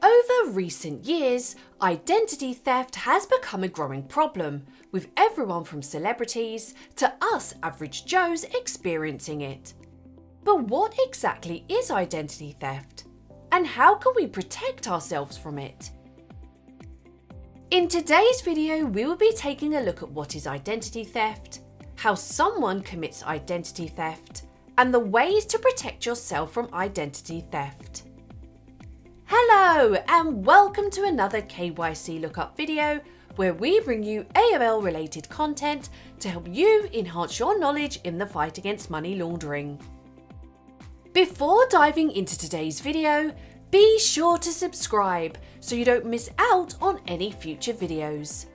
Over recent years, identity theft has become a growing problem, with everyone from celebrities to us average Joes experiencing it. But what exactly is identity theft? And how can we protect ourselves from it? In today's video, we will be taking a look at what is identity theft, how someone commits identity theft, and the ways to protect yourself from identity theft. Hello and welcome to another KYC Lookup video where we bring you AML related content to help you enhance your knowledge in the fight against money laundering. Before diving into today's video, be sure to subscribe so you don't miss out on any future videos.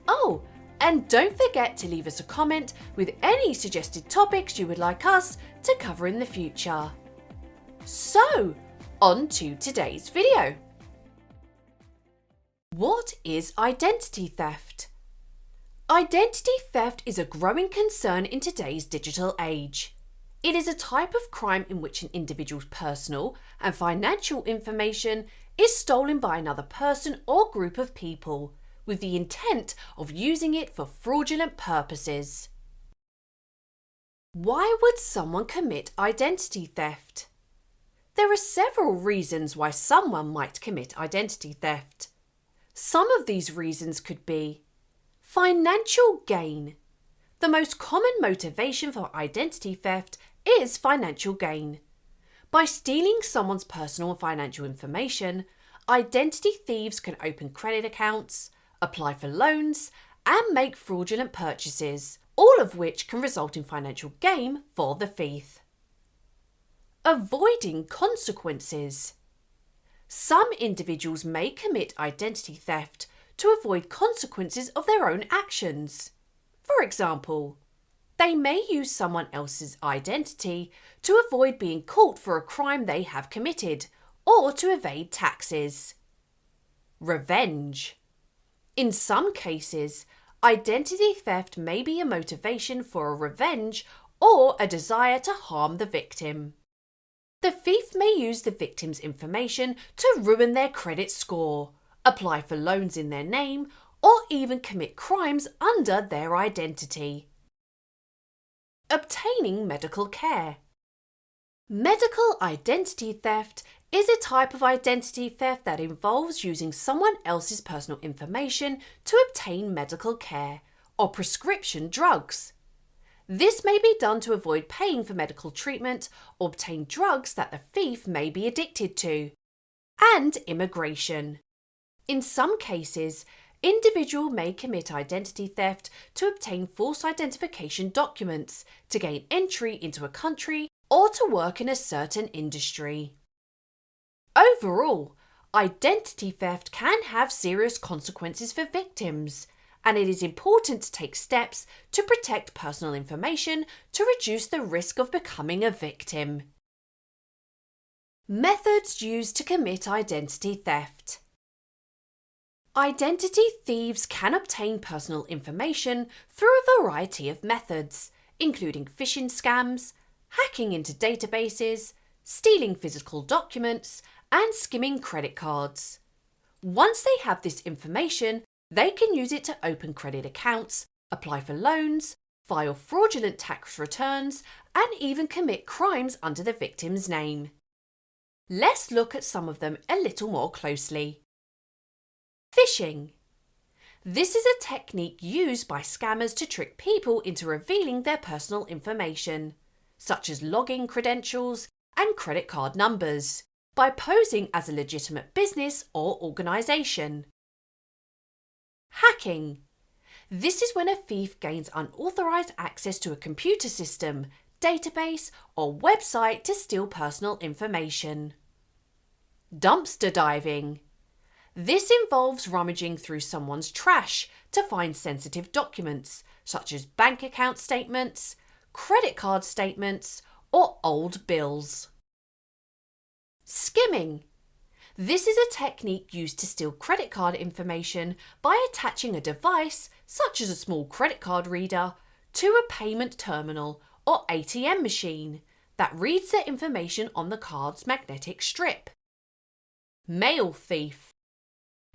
Oh, and don't forget to leave us a comment with any suggested topics you would like us to cover in the future. So, on to today's video. What is identity theft? Identity theft is a growing concern in today's digital age. It is a type of crime in which an individual's personal and financial information is stolen by another person or group of people, with the intent of using it for fraudulent purposes. Why would someone commit identity theft? There are several reasons why someone might commit identity theft. Some of these reasons could be financial gain. The most common motivation for identity theft is financial gain. By stealing someone's personal and financial information, identity thieves can open credit accounts, apply for loans, and make fraudulent purchases, all of which can result in financial gain for the thief. Avoiding consequences. Some individuals may commit identity theft to avoid consequences of their own actions. For example, they may use someone else's identity to avoid being caught for a crime they have committed or to evade taxes. Revenge. In some cases, identity theft may be a motivation for a revenge or a desire to harm the victim. The thief may use the victim's information to ruin their credit score, apply for loans in their name, or even commit crimes under their identity. Obtaining medical care. Medical identity theft is a type of identity theft that involves using someone else's personal information to obtain medical care or prescription drugs. This may be done to avoid paying for medical treatment or obtain drugs that the thief may be addicted to. And immigration. In some cases, individual may commit identity theft to obtain false identification documents to gain entry into a country or to work in a certain industry. Overall, identity theft can have serious consequences for victims, and it is important to take steps to protect personal information to reduce the risk of becoming a victim. Methods used to commit identity theft. Identity thieves can obtain personal information through a variety of methods, including phishing scams, hacking into databases, stealing physical documents, and skimming credit cards. Once they have this information, they can use it to open credit accounts, apply for loans, file fraudulent tax returns, and even commit crimes under the victim's name. Let's look at some of them a little more closely. Phishing. This is a technique used by scammers to trick people into revealing their personal information, such as login credentials and credit card numbers, by posing as a legitimate business or organisation. Hacking. This is when a thief gains unauthorised access to a computer system, database, or website to steal personal information. Dumpster diving. This involves rummaging through someone's trash to find sensitive documents, such as bank account statements, credit card statements, or old bills. Skimming. This is a technique used to steal credit card information by attaching a device, such as a small credit card reader, to a payment terminal or ATM machine that reads the information on the card's magnetic strip. Mail thief.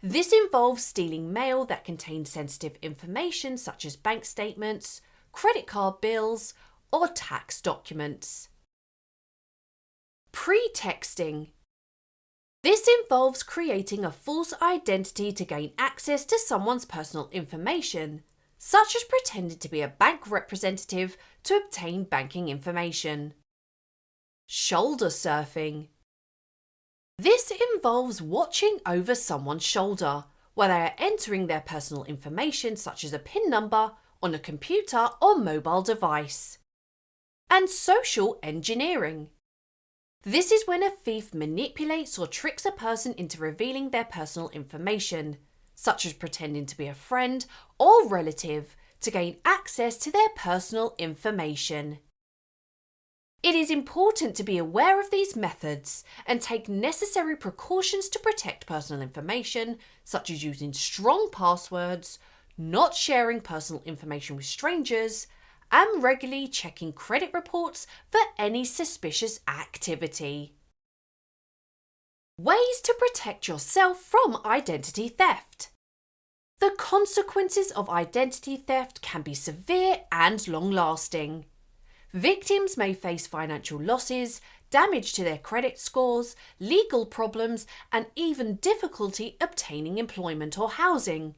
This involves stealing mail that contains sensitive information such as bank statements, credit card bills, or tax documents. Pretexting. This involves creating a false identity to gain access to someone's personal information, such as pretending to be a bank representative to obtain banking information. Shoulder surfing. This involves watching over someone's shoulder while they are entering their personal information such as a PIN number on a computer or mobile device. And social engineering. This is when a thief manipulates or tricks a person into revealing their personal information, such as pretending to be a friend or relative to gain access to their personal information. It is important to be aware of these methods and take necessary precautions to protect personal information, such as using strong passwords, not sharing personal information with strangers, and regularly checking credit reports for any suspicious activity. Ways to protect yourself from identity theft. The consequences of identity theft can be severe and long-lasting. Victims may face financial losses, damage to their credit scores, legal problems, and even difficulty obtaining employment or housing.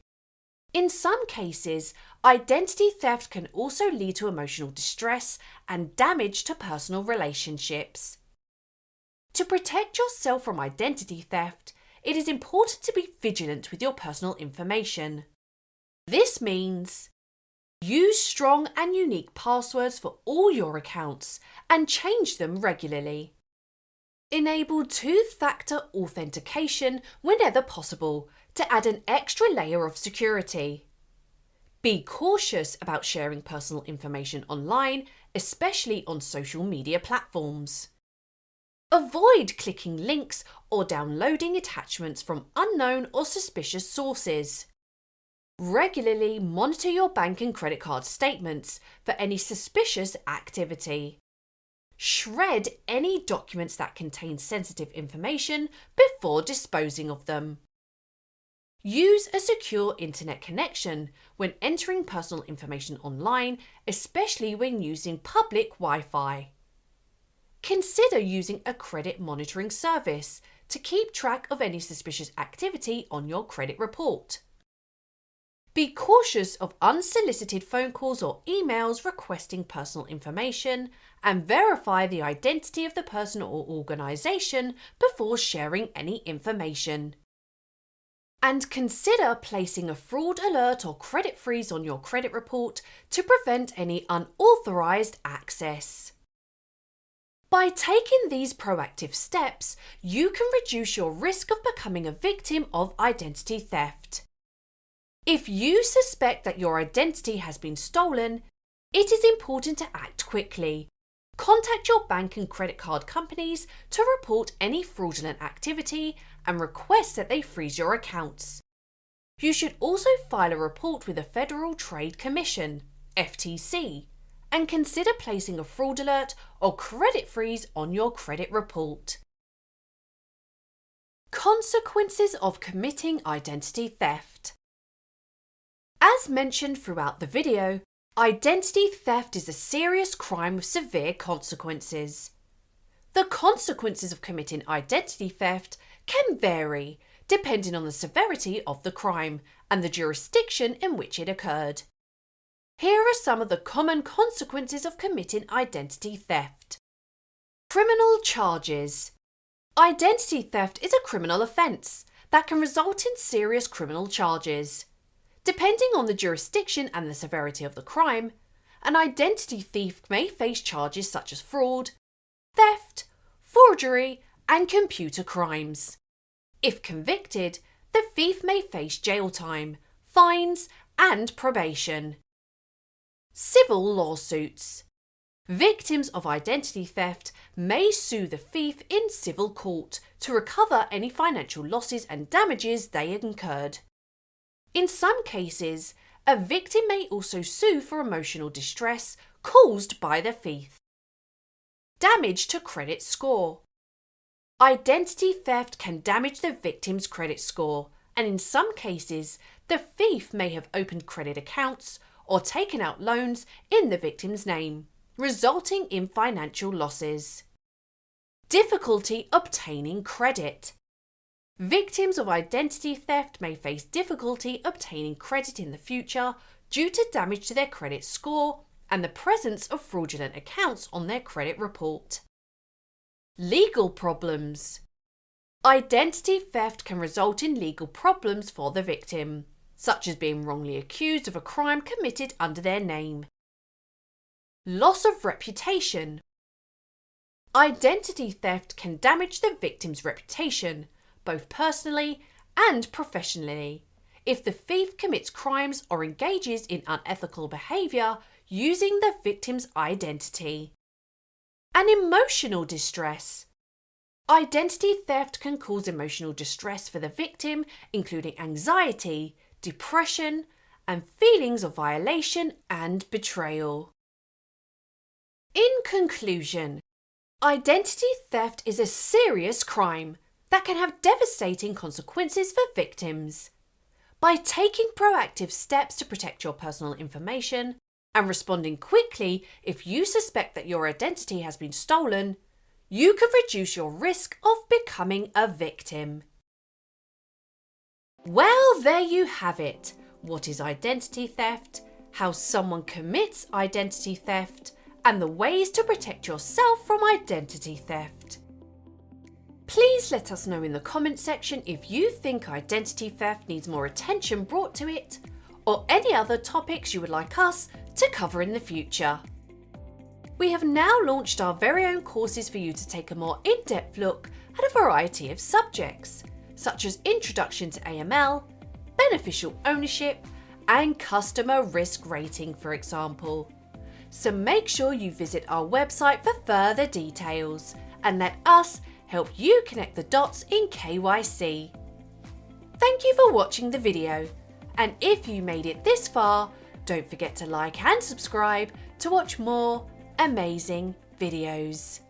In some cases, identity theft can also lead to emotional distress and damage to personal relationships. To protect yourself from identity theft, it is important to be vigilant with your personal information. This means use strong and unique passwords for all your accounts and change them regularly. Enable two-factor authentication whenever possible to add an extra layer of security. Be cautious about sharing personal information online, especially on social media platforms. Avoid clicking links or downloading attachments from unknown or suspicious sources. Regularly monitor your bank and credit card statements for any suspicious activity. Shred any documents that contain sensitive information before disposing of them. Use a secure internet connection when entering personal information online, especially when using public Wi-Fi. Consider using a credit monitoring service to keep track of any suspicious activity on your credit report. Be cautious of unsolicited phone calls or emails requesting personal information and verify the identity of the person or organisation before sharing any information. And consider placing a fraud alert or credit freeze on your credit report to prevent any unauthorised access. By taking these proactive steps, you can reduce your risk of becoming a victim of identity theft. If you suspect that your identity has been stolen, it is important to act quickly. Contact your bank and credit card companies to report any fraudulent activity and request that they freeze your accounts. You should also file a report with the Federal Trade Commission, FTC, and consider placing a fraud alert or credit freeze on your credit report. Consequences of committing identity theft. As mentioned throughout the video, identity theft is a serious crime with severe consequences. The consequences of committing identity theft can vary depending on the severity of the crime and the jurisdiction in which it occurred. Here are some of the common consequences of committing identity theft. Criminal charges. Identity theft is a criminal offence that can result in serious criminal charges. Depending on the jurisdiction and the severity of the crime, an identity thief may face charges such as fraud, theft, forgery, and computer crimes. If convicted, the thief may face jail time, fines, and probation. Civil lawsuits. Victims of identity theft may sue the thief in civil court to recover any financial losses and damages they incurred. In some cases, a victim may also sue for emotional distress caused by the thief. Damage to credit score. Identity theft can damage the victim's credit score, and in some cases, the thief may have opened credit accounts or taken out loans in the victim's name, resulting in financial losses. Difficulty obtaining credit. Victims of identity theft may face difficulty obtaining credit in the future due to damage to their credit score and the presence of fraudulent accounts on their credit report. Legal problems. Identity theft can result in legal problems for the victim, such as being wrongly accused of a crime committed under their name. Loss of reputation. Identity theft can damage the victim's reputation, both personally and professionally, if the thief commits crimes or engages in unethical behaviour using the victim's identity. And emotional distress. Identity theft can cause emotional distress for the victim, including anxiety, depression, and feelings of violation and betrayal. In conclusion, identity theft is a serious crime that can have devastating consequences for victims. By taking proactive steps to protect your personal information and responding quickly if you suspect that your identity has been stolen, you can reduce your risk of becoming a victim. Well, there you have it. What is identity theft, how someone commits identity theft, and the ways to protect yourself from identity theft. Please let us know in the comment section if you think identity theft needs more attention brought to it, or any other topics you would like us to cover in the future. We have now launched our very own courses for you to take a more in-depth look at a variety of subjects, such as Introduction to AML, Beneficial Ownership, and Customer Risk Rating, for example. So make sure you visit our website for further details and let us help you connect the dots in KYC. Thank you for watching the video, and if you made it this far, don't forget to like and subscribe to watch more amazing videos.